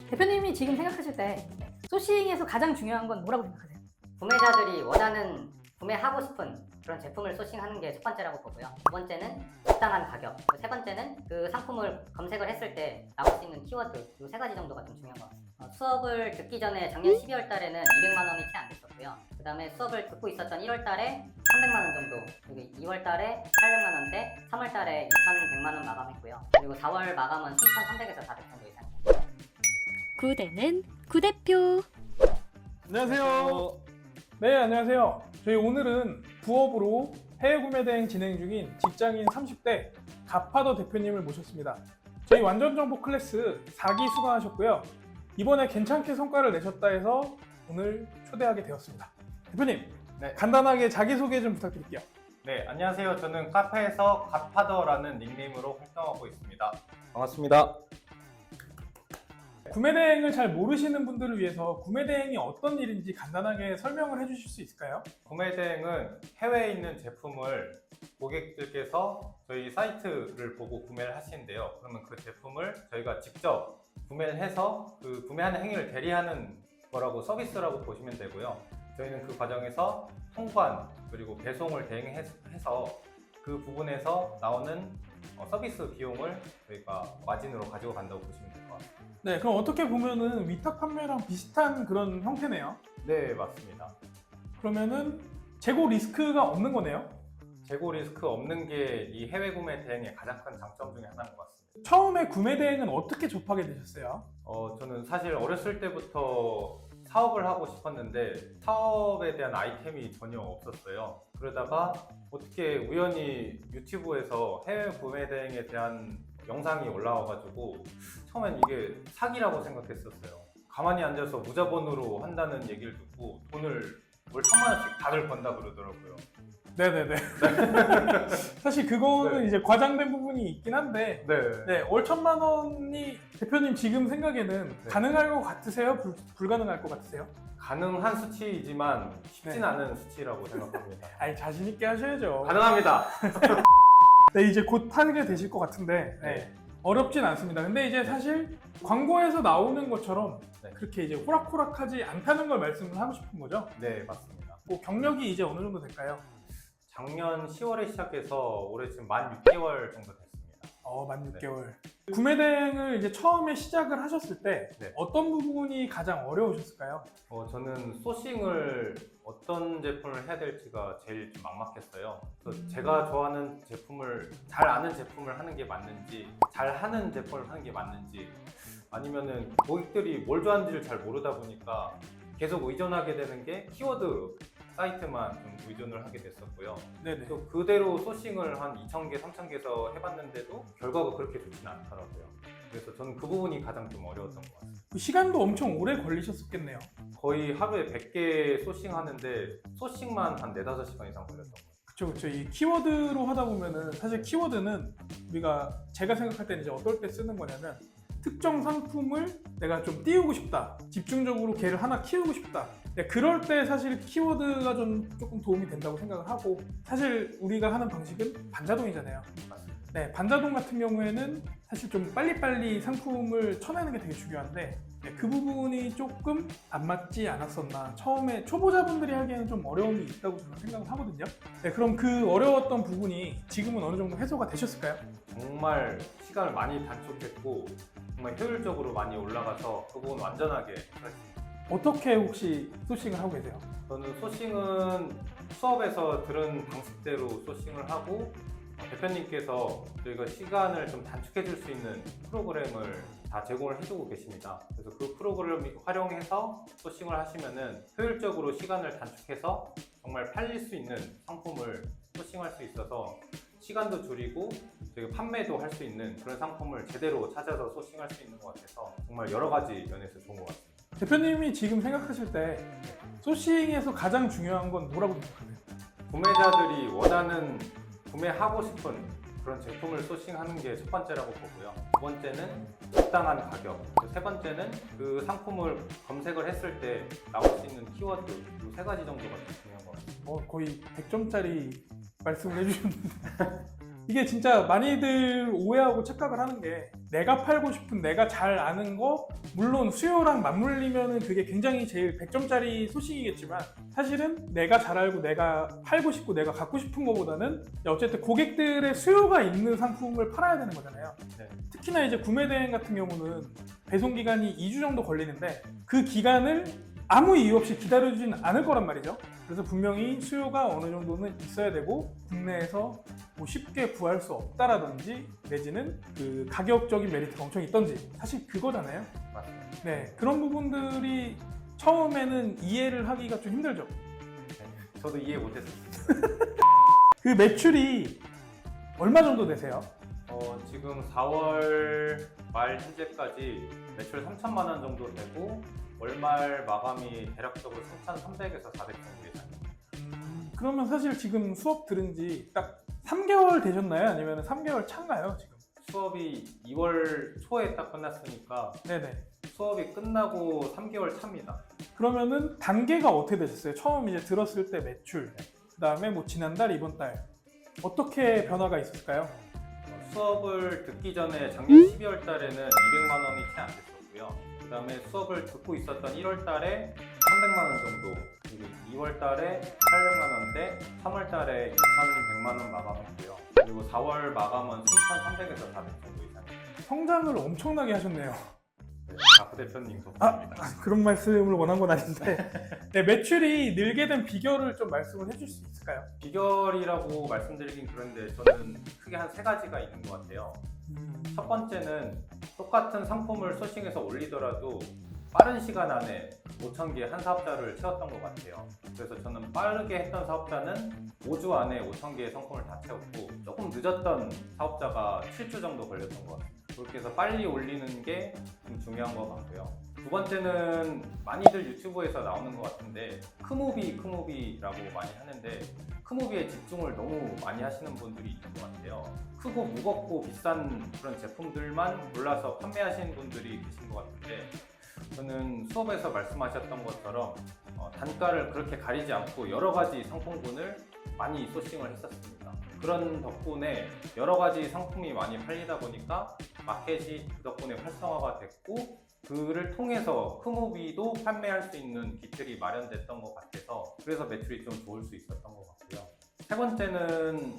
대표님이 지금 생각하실 때 소싱에서 가장 중요한 건 뭐라고 생각하세요? 구매자들이 원하는, 구매하고 싶은 그런 제품을 소싱하는 게 첫 번째라고 보고요. 두 번째는 적당한 가격, 세 번째는 그 상품을 검색을 했을 때 나올 수 있는 키워드, 이 세 가지 정도가 좀 중요한 것 같습니다. 수업을 듣기 전에 작년 12월 달에는 200만 원이 채 안 됐었고요. 그 다음에 수업을 듣고 있었던 1월 달에 300만 원 정도, 그리고 2월 달에 800만 원대, 3월 달에 2,100만 원 마감했고요. 그리고 4월 마감은 3,300에서 400 정도 이상입니다. 구대는 구대표. 안녕하세요. 네, 안녕하세요. 저희 오늘은 부업으로 해외 구매 대행 진행 중인 직장인 30대 갓파더 대표님을 모셨습니다. 저희 완전 정보 클래스 4기 수강하셨고요. 이번에 괜찮게 성과를 내셨다 해서 오늘 초대하게 되었습니다. 대표님, 네. 간단하게 자기소개 좀 부탁드릴게요. 네, 안녕하세요. 저는 카페에서 갓파더라는 닉네임으로 활동하고 있습니다. 반갑습니다. 구매 대행을 잘 모르시는 분들을 위해서 구매 대행이 어떤 일인지 간단하게 설명을 해주실 수 있을까요? 구매 대행은 해외에 있는 제품을 고객들께서 저희 사이트를 보고 구매를 하시는데요. 그러면 그 제품을 저희가 직접 구매를 해서 그 구매하는 행위를 대리하는 거라고 서비스라고 보시면 되고요. 저희는 그 과정에서 통관 그리고 배송을 대행해서 그 부분에서 나오는 서비스 비용을 저희가 마진으로 가지고 간다고 보시면 될 것 같습니다. 네, 그럼 어떻게 보면은 위탁 판매랑 비슷한 그런 형태네요. 네, 맞습니다. 그러면은 재고 리스크가 없는 거네요. 재고 리스크 없는 게 이 해외 구매 대행의 가장 큰 장점 중에 하나인 것 같습니다. 처음에 구매 대행은 어떻게 접하게 되셨어요? 저는 사실 어렸을 때부터 사업을 하고 싶었는데 사업에 대한 아이템이 전혀 없었어요. 그러다가 어떻게 우연히 유튜브에서 해외 구매 대행에 대한 영상이 올라와가지고 처음엔 이게 사기라고 생각했었어요. 가만히 앉아서 무자본으로 한다는 얘기를 듣고 돈을 월 1,000만 원씩 다들 번다 그러더라고요. 네네네. 사실 그거는 네. 이제 과장된 부분이 있긴 한데, 네. 네, 월 1,000만 원이 대표님 지금 생각에는 네. 가능할 것 같으세요? 불가능할 것 같으세요? 가능한 수치이지만 쉽진 네. 않은 수치라고 생각합니다. 아니, 자신 있게 하셔야죠. 가능합니다. 네, 이제 곧 하게 되실 것 같은데, 네. 네. 어렵진 않습니다. 근데 이제 사실 광고에서 나오는 것처럼 네. 그렇게 이제 호락호락하지 않다는 걸 말씀을 하고 싶은 거죠. 네, 맞습니다. 뭐 경력이 이제 어느 정도 될까요? 작년 10월에 시작해서 올해 지금 만 6개월 정도 됐습니다. 만 6개월. 구매 대행을 이제 처음에 시작을 하셨을 때 네. 어떤 부분이 가장 어려우셨을까요? 저는 소싱을 어떤 제품을 해야 될지가 제일 좀 막막했어요. 그래서 제가 좋아하는 제품을, 잘 아는 제품을 하는 게 맞는지, 잘 하는 제품을 하는 게 맞는지, 아니면은 고객들이 뭘 좋아하는지를 잘 모르다 보니까 계속 의존하게 되는 게 키워드 사이트만 좀 의존을 하게 됐었고요. 네네. 또 그대로 소싱을 한 2,000개, 3,000개에서 해봤는데도 결과가 그렇게 좋지는 않더라고요. 그래서 저는 그 부분이 가장 좀 어려웠던 것 같아요. 그 시간도 엄청 오래 걸리셨었겠네요. 거의 하루에 100개 소싱하는데 소싱만 한 4, 5시간 이상 걸렸던 거예요. 그쵸. 이 키워드로 하다 보면은 사실 키워드는 제가 생각할 때는 이제 어떨 때 쓰는 거냐면 특정 상품을 내가 좀 띄우고 싶다. 집중적으로 걔를 하나 키우고 싶다. 그럴 때 사실 키워드가 조금 도움이 된다고 생각을 하고, 사실 우리가 하는 방식은 반자동이잖아요. 네, 반자동 같은 경우에는 사실 좀 빨리빨리 상품을 쳐내는 게 되게 중요한데, 그 부분이 조금 안 맞지 않았었나. 처음에 초보자분들이 하기에는 좀 어려움이 있다고 저는 생각을 하거든요. 네, 그럼 그 어려웠던 부분이 지금은 어느 정도 해소가 되셨을까요? 정말 시간을 많이 단축했고 정말 효율적으로 많이 올라가서 그 부분 완전하게 해결했습니다. 어떻게 혹시 소싱을 하고 계세요? 저는 소싱은 수업에서 들은 방식대로 소싱을 하고 대표님께서 저희가 시간을 좀 단축해 줄 수 있는 프로그램을 다 제공을 해주고 계십니다. 그래서 그 프로그램을 활용해서 소싱을 하시면은 효율적으로 시간을 단축해서 정말 팔릴 수 있는 상품을 소싱할 수 있어서 시간도 줄이고 저희가 판매도 할 수 있는 그런 상품을 제대로 찾아서 소싱할 수 있는 것 같아서 정말 여러 가지 면에서 좋은 것 같습니다. 대표님이 지금 생각하실 때 소싱에서 가장 중요한 건 뭐라고 생각하세요? 구매자들이 원하는, 구매하고 싶은 그런 제품을 소싱하는 게 첫 번째라고 보고요. 두 번째는 적당한 가격, 세 번째는 그 상품을 검색을 했을 때 나올 수 있는 키워드, 이 세 가지 정도가 좀 중요한 것 같아요. 거의 100점짜리 말씀을 해주셨는데 이게 진짜 많이들 오해하고 착각을 하는 게 내가 팔고 싶은 내가 잘 아는 거 물론 수요랑 맞물리면은 그게 굉장히 제일 100점짜리 소식이겠지만 사실은 내가 잘 알고 내가 팔고 싶고 내가 갖고 싶은 거보다는 어쨌든 고객들의 수요가 있는 상품을 팔아야 되는 거잖아요. 네. 특히나 이제 구매 대행 같은 경우는 배송 기간이 2주 정도 걸리는데 그 기간을 아무 이유 없이 기다려주진 않을 거란 말이죠. 그래서 분명히 수요가 어느 정도는 있어야 되고 국내에서 뭐 쉽게 구할 수 없다라든지 내지는 그 가격적인 메리트가 엄청 있던지 사실 그거잖아요. 맞습니다. 네, 그런 부분들이 처음에는 이해를 하기가 좀 힘들죠. 네. 저도 이해 못했습니다. 그 매출이 얼마 정도 되세요? 지금 4월 말 현재까지 매출 3천만 원 정도 되고 월말 마감이 대략적으로 3,300에서 400 정도 예상입니다. 그러면 사실 지금 수업 들은 지 딱 3개월 되셨나요? 아니면 3개월 차인가요? 지금? 수업이 2월 초에 딱 끝났으니까 네네. 수업이 끝나고 3개월 차입니다. 그러면은 단계가 어떻게 되셨어요? 처음 이제 들었을 때 매출, 그 다음에 뭐 지난달, 이번 달 어떻게 변화가 있었을까요? 수업을 듣기 전에 작년 12월 달에는 200만 원이 채 안 됐었고요. 그 다음에 수업을 듣고 있었던 1월 달에 300만 원 정도, 그리고 2월 달에 800만 원대, 3월 달에 2,100만 원 마감했고요. 그리고 4월 마감은 3,300에서 400 정도 이상입니다. 성장을 엄청나게 하셨네요. 네, 박 대표님 덕분입니다. 그런 말씀을 원한 건 아닌데 네, 매출이 늘게 된 비결을 좀 말씀을 해줄 수 있을까요? 비결이라고 말씀드리긴 그런데 저는 크게 한 3가지가 있는 것 같아요. 첫 번째는 똑같은 상품을 소싱해서 올리더라도 빠른 시간 안에 5,000개 한 사업자를 채웠던 것 같아요. 그래서 저는 빠르게 했던 사업자는 5주 안에 5,000개의 상품을 다 채웠고 조금 늦었던 사업자가 7주 정도 걸렸던 것 같아요. 그렇게 해서 빨리 올리는 게 좀 중요한 것 같고요. 두 번째는 많이들 유튜브에서 나오는 것 같은데 크무비라고 많이 하는데 크무비에 집중을 너무 많이 하시는 분들이 있는 것 같아요. 크고 무겁고 비싼 그런 제품들만 골라서 판매하시는 분들이 계신 것 같은데 저는 수업에서 말씀하셨던 것처럼 단가를 그렇게 가리지 않고 여러 가지 상품군을 많이 소싱을 했었습니다. 그런 덕분에 여러 가지 상품이 많이 팔리다 보니까 마켓이 그 덕분에 활성화가 됐고 그를 통해서 크무비도 판매할 수 있는 기틀이 마련됐던 것 같아서 그래서 매출이 좀 좋을 수 있었던 것 같고요. 세 번째는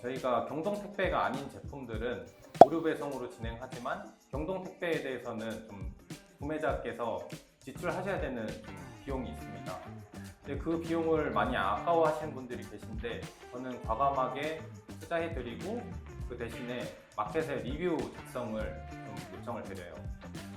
저희가 경동택배가 아닌 제품들은 무료 배송으로 진행하지만 경동택배에 대해서는 좀 구매자께서 지출하셔야 되는 좀 비용이 있습니다. 근데 그 비용을 많이 아까워하시는 분들이 계신데 저는 과감하게 투자해드리고 그 대신에 마켓에 리뷰 작성을 좀 요청을 드려요.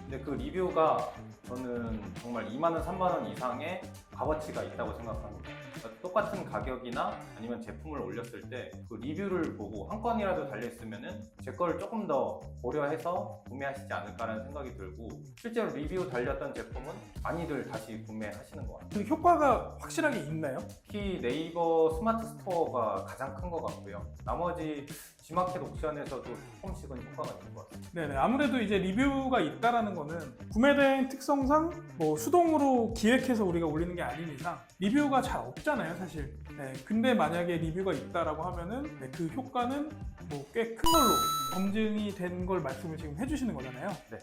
근데 그 리뷰가 저는 정말 2만 원, 3만 원 이상의 값어치가 있다고 생각합니다. 그러니까 똑같은 가격이나 아니면 제품을 올렸을 때 그 리뷰를 보고 한 건이라도 달려있으면은 제 거를 조금 더 고려해서 구매하시지 않을까라는 생각이 들고 실제로 리뷰 달렸던 제품은 많이들 다시 구매하시는 것 같아요. 그 효과가 확실하게 있나요? 특히 네이버 스마트 스토어가 가장 큰 것 같고요. 나머지 G마켓 옥션에서도 조금씩은 효과가 있는 것 같습니다. 네네. 아무래도 이제 리뷰가 있다라는 거는 구매대행 특성상 뭐 수동으로 기획해서 우리가 올리는 게 아닌 이상 리뷰가 잘 없잖아요, 사실. 네. 근데 만약에 리뷰가 있다라고 하면은 네, 그 효과는 뭐 꽤 큰 걸로 검증이 된 걸 말씀을 지금 해주시는 거잖아요. 네.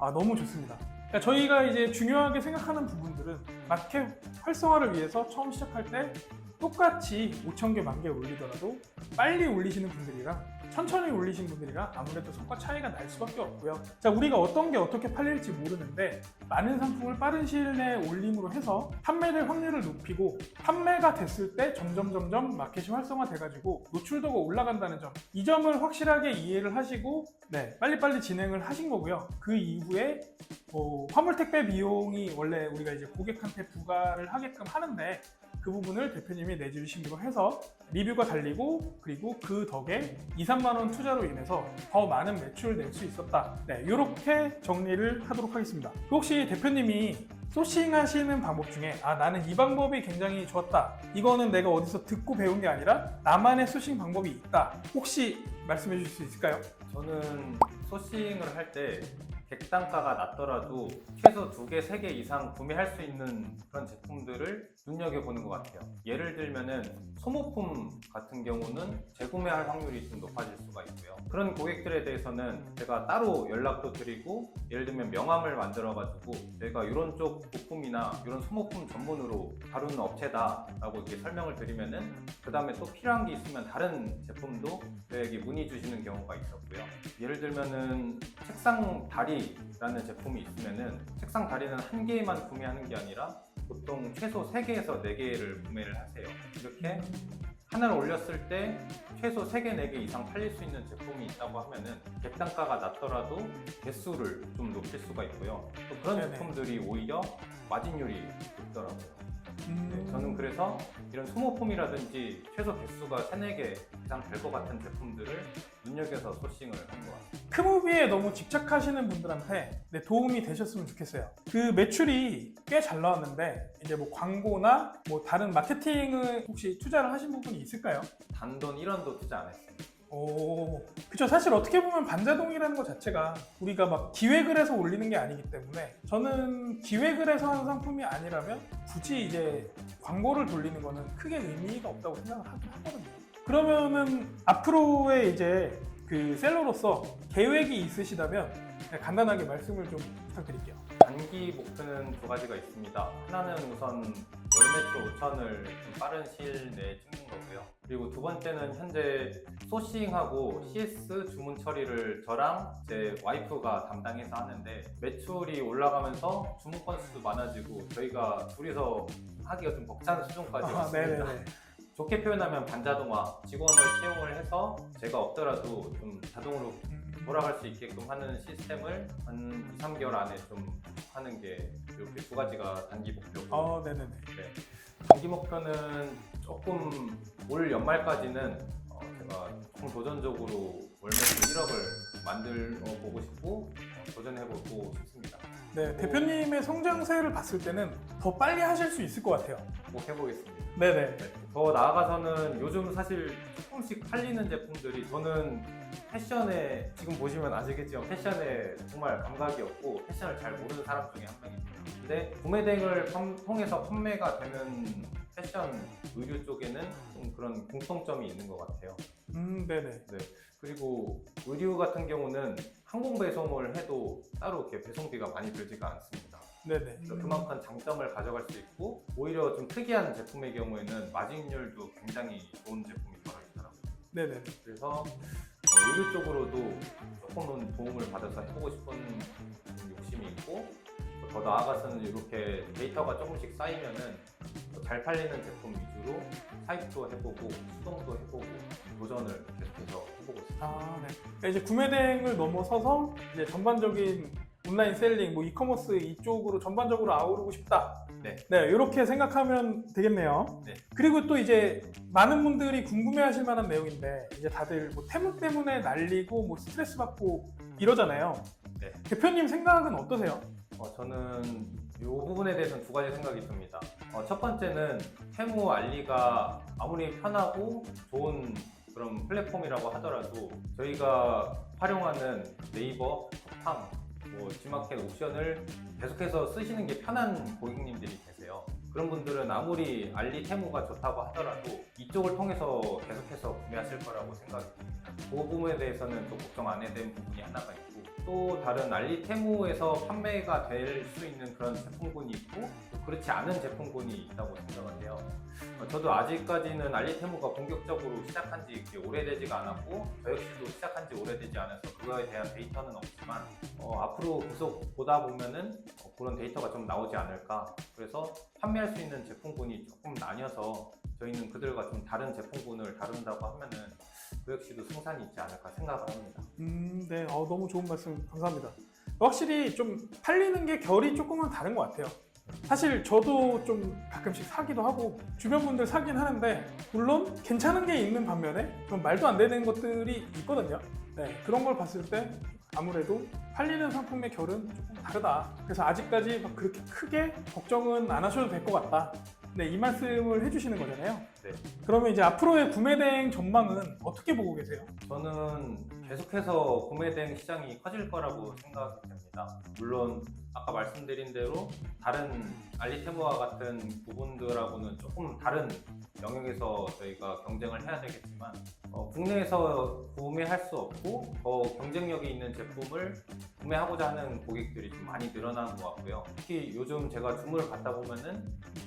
아, 너무 좋습니다. 그러니까 저희가 이제 중요하게 생각하는 부분들은 마켓 활성화를 위해서 처음 시작할 때 똑같이 5,000개, 10,000개 올리더라도 빨리 올리시는 분들이랑 천천히 올리신 분들이랑 아무래도 성과 차이가 날 수밖에 없고요. 자, 우리가 어떤 게 어떻게 팔릴지 모르는데 많은 상품을 빠른 시일 내에 올림으로 해서 판매될 확률을 높이고 판매가 됐을 때 점점 마켓이 활성화돼가지고 노출도가 올라간다는 점, 이 점을 확실하게 이해를 하시고 네, 빨리빨리 진행을 하신 거고요. 그 이후에 화물 택배 비용이 원래 우리가 이제 고객한테 부과를 하게끔 하는데 그 부분을 대표님이 내주시기로 해서 리뷰가 달리고 그리고 그 덕에 2, 3만 원 투자로 인해서 더 많은 매출을 낼 수 있었다. 네, 이렇게 정리를 하도록 하겠습니다. 혹시 대표님이 소싱하시는 방법 중에 나는 이 방법이 굉장히 좋았다. 이거는 내가 어디서 듣고 배운 게 아니라 나만의 소싱 방법이 있다. 혹시 말씀해 주실 수 있을까요? 저는 소싱을 할 때 객단가가 낮더라도 최소 2개, 3개 이상 구매할 수 있는 그런 제품들을 눈여겨보는 것 같아요. 예를 들면은 소모품 같은 경우는 재구매할 확률이 좀 높아질 수가 있고요. 그런 고객들에 대해서는 제가 따로 연락도 드리고, 예를 들면 명함을 만들어가지고 제가 이런 쪽 부품이나 이런 소모품 전문으로 다루는 업체다 라고 이렇게 설명을 드리면은 그 다음에 또 필요한 게 있으면 다른 제품도 저에게 문의 주시는 경우가 있었고요. 예를 들면은 책상 다리라는 제품이 있으면은 책상 다리는 한 개만 구매하는 게 아니라 보통 최소 3개에서 4개를 구매를 하세요. 이렇게 하나를 올렸을 때 최소 3개, 4개 이상 팔릴 수 있는 제품이 있다고 하면은 객단가가 낮더라도 개수를 좀 높일 수가 있고요. 또 그런 네네. 제품들이 오히려 마진율이 높더라고요. 네, 저는 그래서 이런 소모품이라든지 최소 개수가 3, 4개 이상 될 것 같은 제품들을 눈여겨서 소싱을 한 것 같아요. 크무비에 너무 집착하시는 분들한테 도움이 되셨으면 좋겠어요. 그 매출이 꽤 잘 나왔는데 이제 뭐 광고나 뭐 다른 마케팅을 혹시 투자를 하신 부분이 있을까요? 단돈 1원도 투자 안 했습니다. 오, 그쵸. 사실 어떻게 보면 반자동이라는 것 자체가 우리가 막 기획을 해서 올리는 게 아니기 때문에 저는 기획을 해서 하는 상품이 아니라면 굳이 이제 광고를 돌리는 거는 크게 의미가 없다고 생각을 하긴 하거든요. 그러면은 앞으로의 이제 그 셀러로서 계획이 있으시다면 간단하게 말씀을 좀 부탁드릴게요. 단기 목표는 2가지가 있습니다. 하나는 우선 월 매출 5천을 좀 빠른 시일 내에 찍는 거고요. 그리고 두 번째는 현재 소싱하고 CS 주문 처리를 저랑 제 와이프가 담당해서 하는데, 매출이 올라가면서 주문 건수도 많아지고 저희가 둘이서 하기가 좀 벅찬 수준까지 왔습니다. 네네네. 좋게 표현하면 반자동화, 직원을 채용을 해서 제가 없더라도 좀 자동으로 돌아갈 수 있게끔 하는 시스템을 한 2, 3개월 안에 좀 하는 게 이렇게 2가지가 단기 목표고, 네네네. 네. 단기 목표는 조금 올 연말까지는 제가 조금 도전적으로 월 매출 1억을 만들어 보고 싶고 도전해 보고 싶습니다. 네, 대표님의 성장세를 봤을 때는 더 빨리 하실 수 있을 것 같아요. 꼭 해보겠습니다. 네네. 네. 더 나아가서는 요즘 사실 조금씩 팔리는 제품들이, 저는 패션에, 지금 보시면 아시겠지만 패션에 정말 감각이 없고 패션을 잘 모르는 사람 중에 한 명입니다. 근데 구매 대행을 통해서 판매가 되는 패션 의류 쪽에는 좀 그런 공통점이 있는 것 같아요. 네네. 네. 그리고 의류 같은 경우는 항공 배송을 해도 따로 이렇게 배송비가 많이 들지가 않습니다. 네네. 그래서 그만큼 장점을 가져갈 수 있고, 오히려 좀 특이한 제품의 경우에는 마진율도 굉장히 좋은 제품이 들어있더라고요. 네네. 그래서 의류 쪽으로도 조금은 도움을 받아서 해보고 싶은 욕심이 있고, 더 나아가서는 이렇게 데이터가 조금씩 쌓이면은 잘 팔리는 제품 위주로 사입도 해보고 수동도 해보고 도전을 계속해서 해보고 있습니다. 네. 그러니까 이제 구매 대행을 넘어서서 이제 전반적인 온라인 셀링, 뭐 이커머스 이쪽으로 전반적으로 아우르고 싶다. 네. 네, 이렇게 생각하면 되겠네요. 네. 그리고 또 이제 많은 분들이 궁금해하실 만한 내용인데, 이제 다들 뭐 태무 때문에 날리고 뭐 스트레스 받고 이러잖아요. 네. 대표님 생각은 어떠세요? 저는 이 부분에 대해서는 2가지 생각이 듭니다. 첫 번째는 테무 알리가 아무리 편하고 좋은 그런 플랫폼이라고 하더라도 저희가 활용하는 네이버, 쿠팡, 뭐 G마켓 옵션을 계속해서 쓰시는 게 편한 고객님들이 계세요. 그런 분들은 아무리 알리 테무가 좋다고 하더라도 이쪽을 통해서 계속해서 구매하실 거라고 생각이 듭니다. 그 부분에 대해서는 또 걱정 안 해야 되는 부분이 하나가 있고, 또 다른 알리 테무에서 판매가 될 수 있는 그런 제품군이 있고, 또 그렇지 않은 제품군이 있다고 생각을 해요. 저도 아직까지는 알리 테무가 본격적으로 시작한 지 오래되지가 않았고, 저 역시도 시작한 지 오래되지 않아서 그거에 대한 데이터는 없지만 앞으로 계속 보다 보면은 그런 데이터가 좀 나오지 않을까. 그래서 판매할 수 있는 제품군이 조금 나뉘어서 저희는 그들과 좀 다른 제품군을 다룬다고 하면은 그 역시도 승산이 있지 않을까 생각을 합니다. 네, 너무 좋은 말씀 감사합니다. 확실히 좀 팔리는 게 결이 조금은 다른 것 같아요. 사실 저도 좀 가끔씩 사기도 하고 주변 분들 사긴 하는데, 물론 괜찮은 게 있는 반면에 좀 말도 안 되는 것들이 있거든요. 네, 그런 걸 봤을 때 아무래도 팔리는 상품의 결은 조금 다르다. 그래서 아직까지 막 그렇게 크게 걱정은 안 하셔도 될 것 같다. 네, 이 말씀을 해주시는 거잖아요. 네. 그러면 이제 앞으로의 구매 대행 전망은 어떻게 보고 계세요? 저는 계속해서 구매 대행 시장이 커질 거라고 생각이 됩니다. 물론 아까 말씀드린 대로 다른 알리테무와 같은 부분들하고는 조금 다른 영역에서 저희가 경쟁을 해야 되겠지만 국내에서 구매할 수 없고 더 경쟁력이 있는 제품을 구매하고자 하는 고객들이 좀 많이 늘어나는 것 같고요. 특히 요즘 제가 주문을 받다 보면은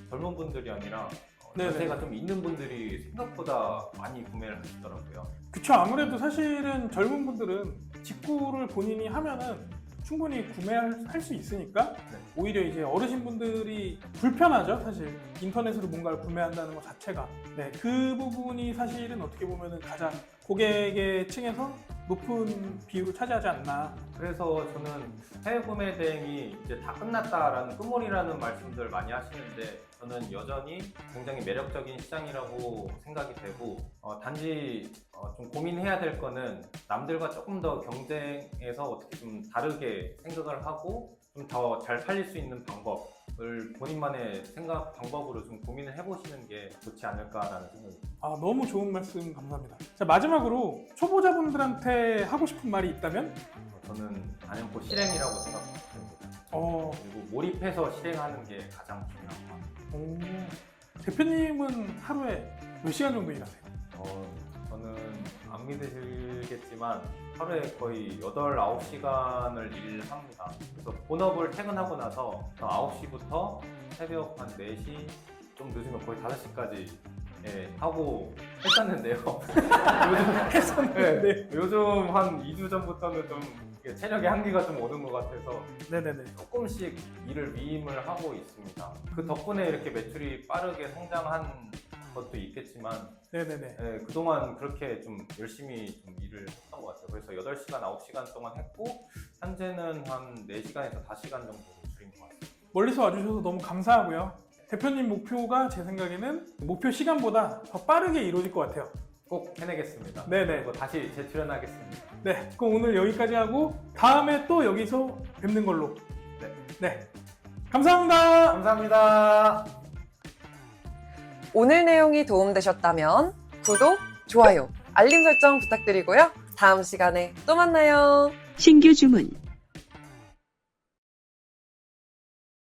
젊은 분들이 아니라 네네. 연세가 좀 있는 분들이 생각보다 많이 구매를 하시더라고요. 그쵸. 아무래도 사실은 젊은 분들은 직구를 본인이 하면은 충분히 구매할 수 있으니까 네. 오히려 이제 어르신분들이 불편하죠. 사실 인터넷으로 뭔가를 구매한다는 것 자체가. 네, 그 부분이 사실은 어떻게 보면은 가장 고객의 층에서 높은 비율을 차지하지 않나. 그래서 저는 해외 구매 대행이 이제 다 끝났다라는 끝물이라는 말씀들 많이 하시는데 저는 여전히 굉장히 매력적인 시장이라고 생각이 되고 단지 좀 고민해야 될 거는 남들과 조금 더 경쟁해서 어떻게 좀 다르게 생각을 하고 좀 더 잘 팔릴 수 있는 방법을 본인만의 생각 방법으로 좀 고민을 해보시는 게 좋지 않을까라는 생각이 듭니다. 아, 너무 좋은 말씀 감사합니다. 자, 마지막으로 초보자분들한테 하고 싶은 말이 있다면? 저는 단연코 실행이라고 생각합니다. 그리고 몰입해서 실행하는 게 가장 중요한 것 같아요. 대표님은 하루에 몇 시간 정도 일하세요? 저는 안 믿으시겠지만 하루에 거의 8, 9시간을 일합니다. 그래서 본업을 퇴근하고 나서 9시부터 새벽 한 4시, 좀 늦으면 거의 5시까지 하고 했었는데요. 했었는데. 요즘 한 2주 전부터는 좀 체력의 한계가 좀 오는 것 같아서 네네네. 조금씩 일을 위임을 하고 있습니다. 그 덕분에 이렇게 매출이 빠르게 성장한 것도 있겠지만 네네네. 그동안 그렇게 좀 열심히 좀 일을 했던 것 같아요. 그래서 8시간, 9시간 동안 했고 현재는 한 4시간에서 5시간 정도 줄인 것 같습니다. 멀리서 와주셔서 너무 감사하고요. 대표님 목표가 제 생각에는 목표 시간보다 더 빠르게 이루어질 것 같아요. 꼭 해내겠습니다. 네네. 그리고 다시 재출연하겠습니다. 네, 그럼 오늘 여기까지 하고 다음에 또 여기서 뵙는 걸로. 네. 네, 감사합니다. 감사합니다. 오늘 내용이 도움되셨다면 구독, 좋아요, 알림 설정 부탁드리고요. 다음 시간에 또 만나요. 신규 주문